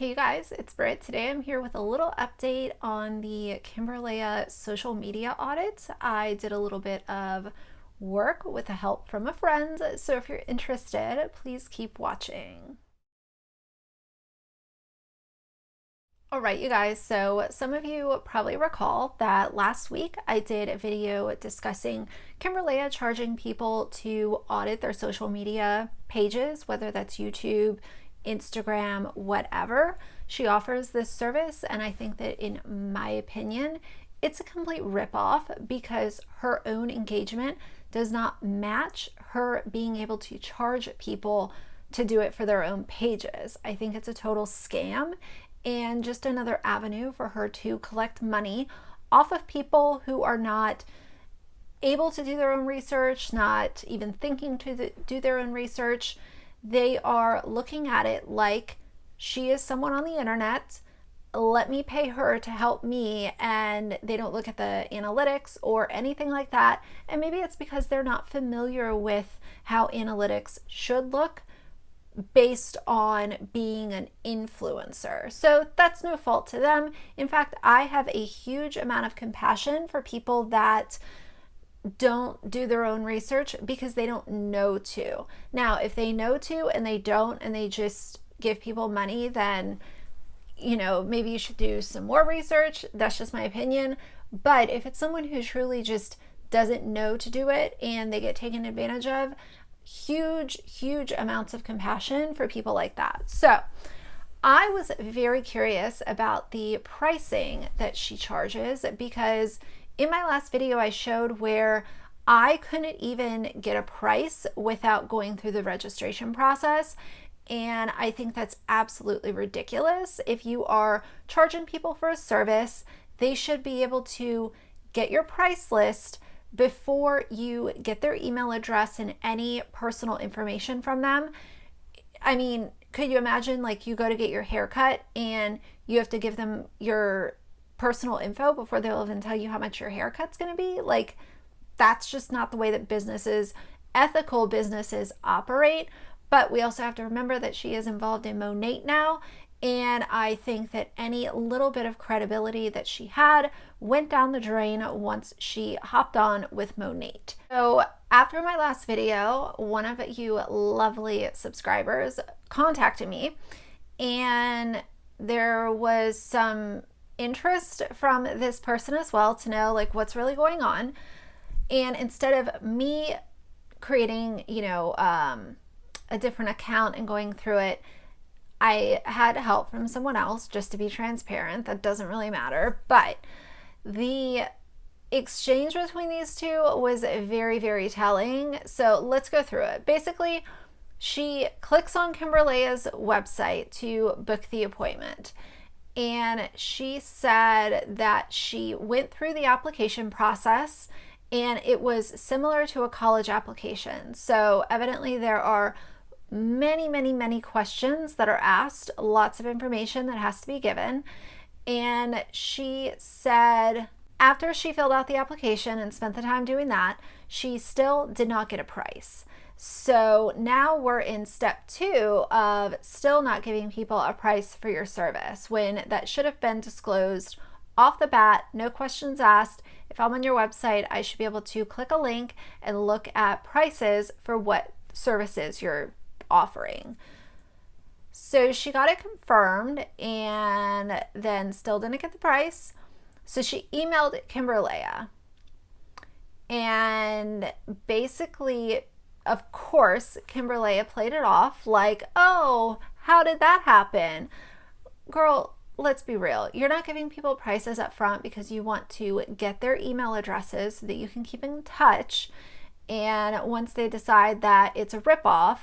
Hey you guys, it's Britt. Today I'm here with a little update on the Kimbyrleigha social media audit. I did a little bit of work with the help from a friend, so if you're interested, please keep watching. All right, you guys, so some of you probably recall that last week I did a video discussing Kimbyrleigha charging people to audit their social media pages, whether that's YouTube, Instagram, whatever. She offers this service, and I think that in my opinion, it's a complete ripoff because her own engagement does not match her being able to charge people to do it for their own pages. I think it's a total scam and just another avenue for her to collect money off of people who are not able to do their own research, not even thinking to do their own research. They are looking at it like she is someone on the internet. Let me pay her to help me, and they don't look at the analytics or anything like that. And maybe it's because they're not familiar with how analytics should look based on being an influencer. So that's no fault to them. In fact, I have a huge amount of compassion for people that don't do their own research because they don't know to. Now, if they know to and they don't and they just give people money, then maybe you should do some more research. That's just my opinion. But if it's someone who truly just doesn't know to do it and they get taken advantage of, huge amounts of compassion for people like that. So I was very curious about the pricing that she charges, because in my last video I showed where I couldn't even get a price without going through the registration process. And I think that's absolutely ridiculous. If you are charging people for a service, they should be able to get your price list before you get their email address and any personal information from them. I mean, could you imagine, like, you go to get your hair cut and you have to give them your personal info before they'll even tell you how much your haircut's going to be? Like, that's just not the way that ethical businesses operate. But we also have to remember that she is involved in Monat now, and I think that any little bit of credibility that she had went down the drain once she hopped on with Monat. So after my last video, one of you lovely subscribers contacted me, and there was some interest from this person as well to know, like, what's really going on. And instead of me creating, a different account and going through it, I had help from someone else, just to be transparent. That doesn't really matter. But the exchange between these two was very telling. So let's go through it. Basically, she clicks on Kimbyrleigha's website to book the appointment. And she said that she went through the application process and it was similar to a college application. So evidently there are many questions that are asked, lots of information that has to be given. And she said after she filled out the application and spent the time doing that, she still did not get a price. So now we're in step 2 of still not giving people a price for your service, when that should have been disclosed off the bat, no questions asked. If I'm on your website, I should be able to click a link and look at prices for what services you're offering. So she got it confirmed and then still didn't get the price. So she emailed Kimbyrleigha, and basically, of course, Kimbyrleigha played it off like, oh, how did that happen? Girl, let's be real. You're not giving people prices up front because you want to get their email addresses so that you can keep in touch. And once they decide that it's a ripoff,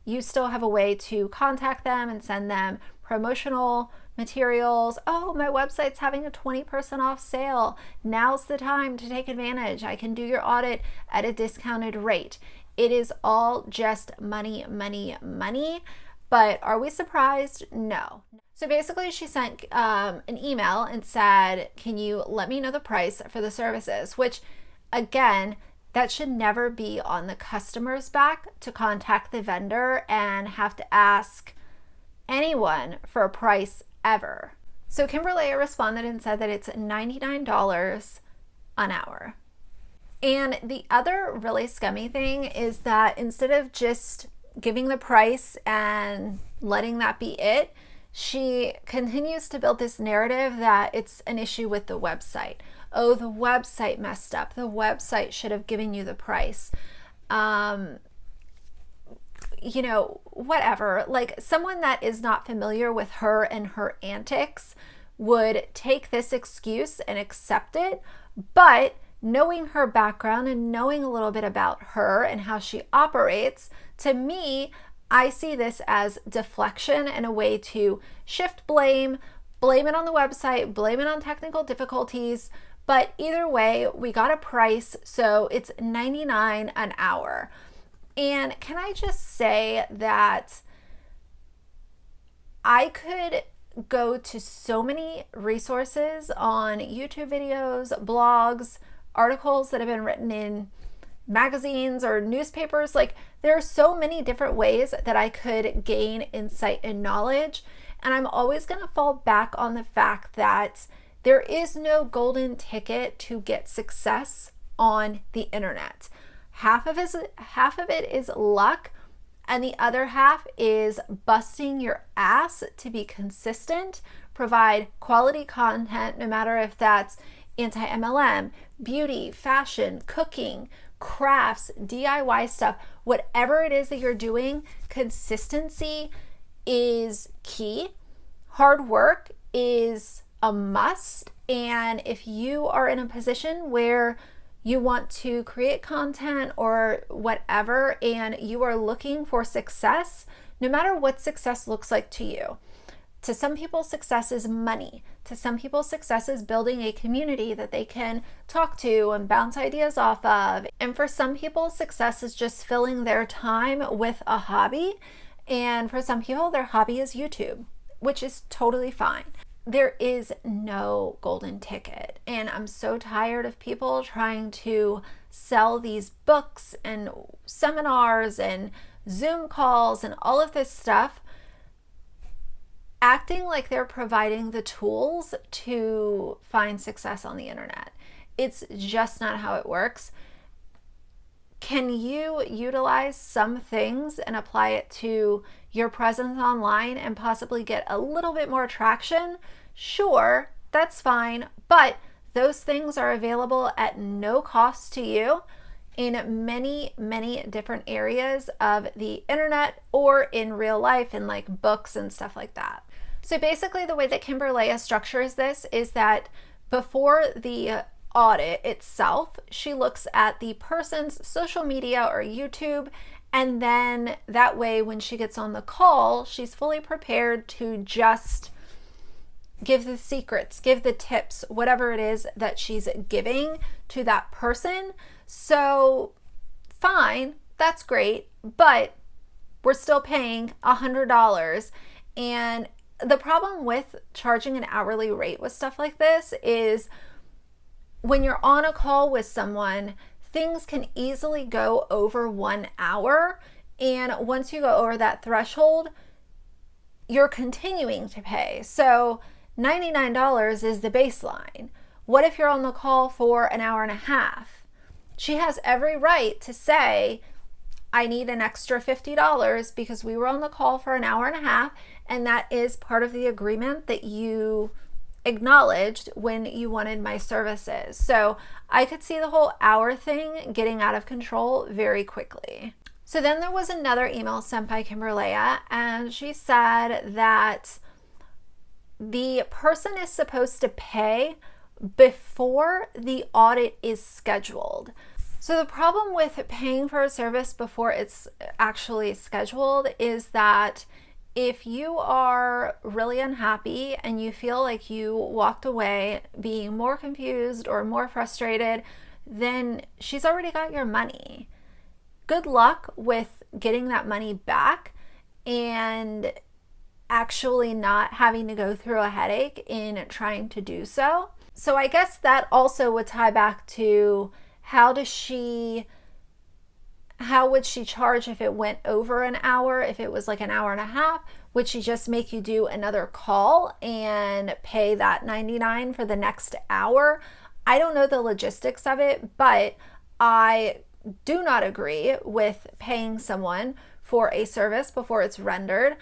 you still have a way to contact them and send them promotional materials. Oh, my website's having a 20% off sale. Now's the time to take advantage. I can do your audit at a discounted rate. It is all just money. But are we surprised? No. So basically she sent an email and said, can you let me know the price for the services? Which, again, that should never be on the customer's back to contact the vendor and have to ask anyone for a price ever. So Kimbyrleigha responded and said that it's $99 an hour. And the other really scummy thing is that instead of just giving the price and letting that be it, she continues to build this narrative that it's an issue with the website. Oh, the website messed up. The website should have given you the price. You know, whatever. Like, someone that is not familiar with her and her antics would take this excuse and accept it, but knowing her background and knowing a little bit about her and how she operates, to me, I see this as deflection and a way to shift blame it on the website, blame it on technical difficulties. But either way, we got a price, so it's $99 an hour. And can I just say that I could go to so many resources on YouTube videos, blogs, articles that have been written in magazines or newspapers. Like, there are so many different ways that I could gain insight and knowledge. And I'm always going to fall back on the fact that there is no golden ticket to get success on the internet. Half of it is luck, and the other half is busting your ass to be consistent, provide quality content, no matter if that's anti-MLM, beauty, fashion, cooking, crafts, DIY stuff, whatever it is that you're doing, consistency is key. Hard work is a must. And if you are in a position where you want to create content or whatever, and you are looking for success, no matter what success looks like to you. To some people, success is money. To some people, success is building a community that they can talk to and bounce ideas off of. And for some people, success is just filling their time with a hobby. And for some people, their hobby is YouTube, which is totally fine. There is no golden ticket. And I'm so tired of people trying to sell these books and seminars and Zoom calls and all of this stuff, acting like they're providing the tools to find success on the internet. It's just not how it works. Can you utilize some things and apply it to your presence online and possibly get a little bit more traction? Sure, that's fine, but those things are available at no cost to you in many, many different areas of the internet or in real life, in like books and stuff like that. So basically the way that Kimbyrleigha structures this is that before the audit itself, she looks at the person's social media or YouTube, and then that way when she gets on the call, she's fully prepared to just give the secrets, give the tips, whatever it is that she's giving to that person. So fine, that's great, but we're still paying $100. And the problem with charging an hourly rate with stuff like this is when you're on a call with someone, things can easily go over 1 hour. And once you go over that threshold, you're continuing to pay. So $99 is the baseline. What if you're on the call for an hour and a half? She has every right to say, I need an extra $50 because we were on the call for an hour and a half, and that is part of the agreement that you acknowledged when you wanted my services. So I could see the whole hour thing getting out of control very quickly. So then there was another email sent by Kimbyrleigha, and she said that the person is supposed to pay before the audit is scheduled. So the problem with paying for a service before it's actually scheduled is that if you are really unhappy and you feel like you walked away being more confused or more frustrated, then she's already got your money. Good luck with getting that money back and actually not having to go through a headache in trying to do so. So I guess that also would tie back to how would she charge if it went over an hour, if it was like an hour and a half? would she just make you do another call and pay that $99 for the next hour? I don't know the logistics of it, but I do not agree with paying someone for a service before it's rendered.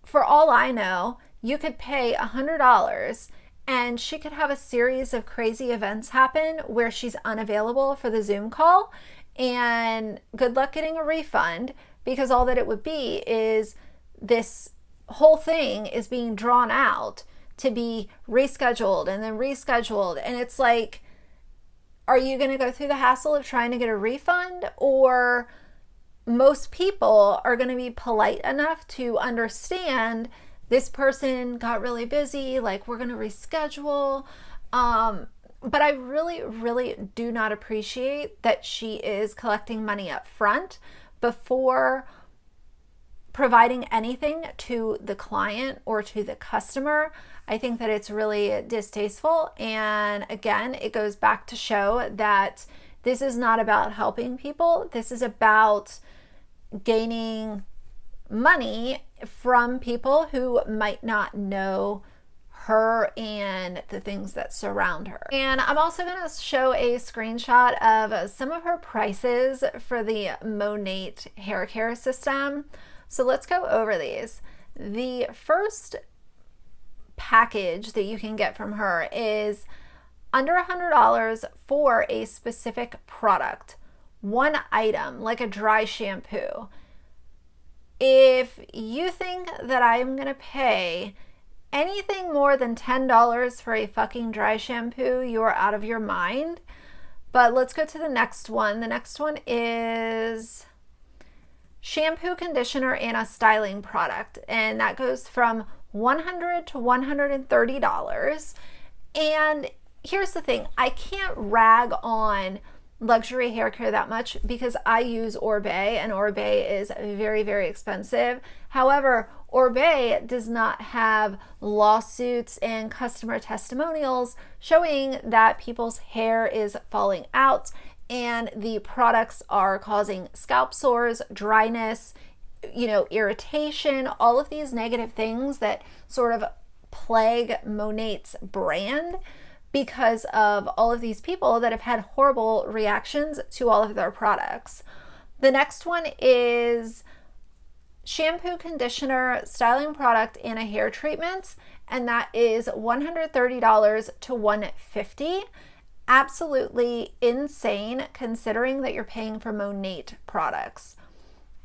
For all I know, you could pay $100 and she could have a series of crazy events happen where she's unavailable for the Zoom call, and good luck getting a refund, because all that it would be is this whole thing is being drawn out to be rescheduled and then rescheduled. And it's like, are you going to go through the hassle of trying to get a refund? Or most people are going to be polite enough to understand this person got really busy, like we're going to reschedule. But I really do not appreciate that she is collecting money up front before providing anything to the client or to the customer. I think that it's really distasteful. And again, it goes back to show that this is not about helping people. This is about gaining money from people who might not know her and the things that surround her. And I'm also going to show a screenshot of some of her prices for the Monat hair care system. So let's go over these. The first package that you can get from her is under $100 for a specific product, one item, like a dry shampoo. If you think that I'm gonna pay anything more than $10 for a fucking dry shampoo, you're out of your mind. But let's go to the next one. The next one is shampoo, conditioner, and a styling product, and that goes from $100 to $130. And here's the thing, I can't rag on luxury hair care that much because I use Orbe, and Orbe is very expensive. However, Orbe does not have lawsuits and customer testimonials showing that people's hair is falling out and the products are causing scalp sores, dryness, irritation, all of these negative things that sort of plague Monat's brand, because of all of these people that have had horrible reactions to all of their products. The next one is shampoo, conditioner, styling product, and a hair treatment, and that is $130 to $150. Absolutely insane considering that you're paying for Monat products.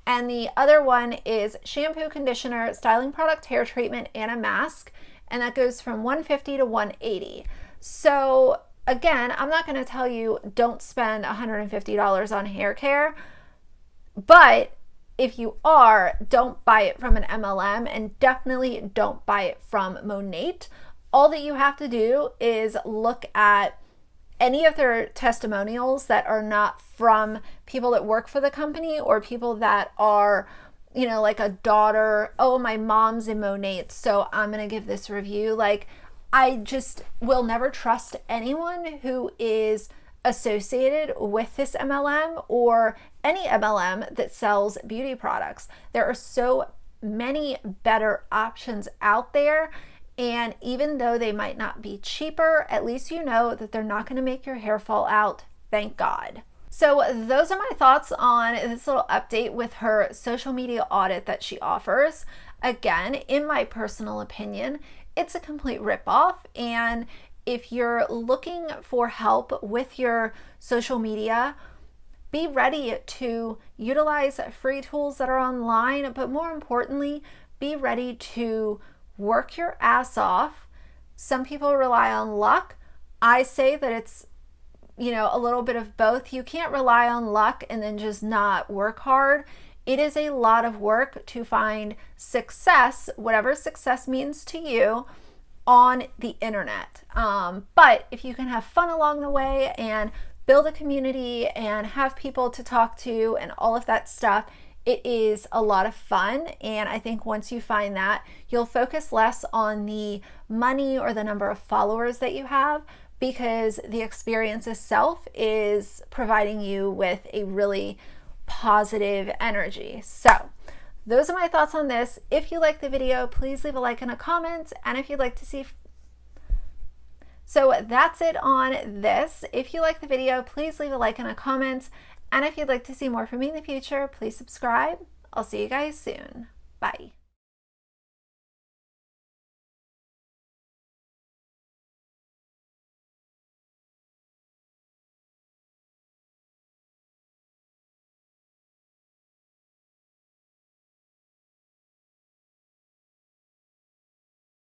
And the other one is shampoo, conditioner, styling product, hair treatment, and a mask, and that goes from $150 to $180. So again, I'm not going to tell you don't spend $150 on hair care, but if you are, don't buy it from an MLM, and definitely don't buy it from Monat. All that you have to do is look at any of their testimonials that are not from people that work for the company or people that are, like a daughter. Oh, my mom's in Monat, so I'm going to give this review. Like, I just will never trust anyone who is associated with this MLM or any MLM that sells beauty products. There are so many better options out there, and even though they might not be cheaper, at least you know that they're not going to make your hair fall out. Thank God. So those are my thoughts on this little update with her social media audit that she offers. Again, in my personal opinion, it's a complete ripoff. And if you're looking for help with your social media, be ready to utilize free tools that are online, but more importantly, be ready to work your ass off. Some people rely on luck. I say that it's, a little bit of both. You can't rely on luck and then just not work hard. It is a lot of work to find success, whatever success means to you, on the internet. But if you can have fun along the way and build a community and have people to talk to and all of that stuff, it is a lot of fun. And I think once you find that, you'll focus less on the money or the number of followers that you have, because the experience itself is providing you with a really positive energy. So those are my thoughts on this. If you like the video, please leave a like and a comment. And if you'd like to see, so that's it on this. If you like the video, please leave a like and a comment. And if you'd like to see more from me in the future, please subscribe. I'll see you guys soon. Bye.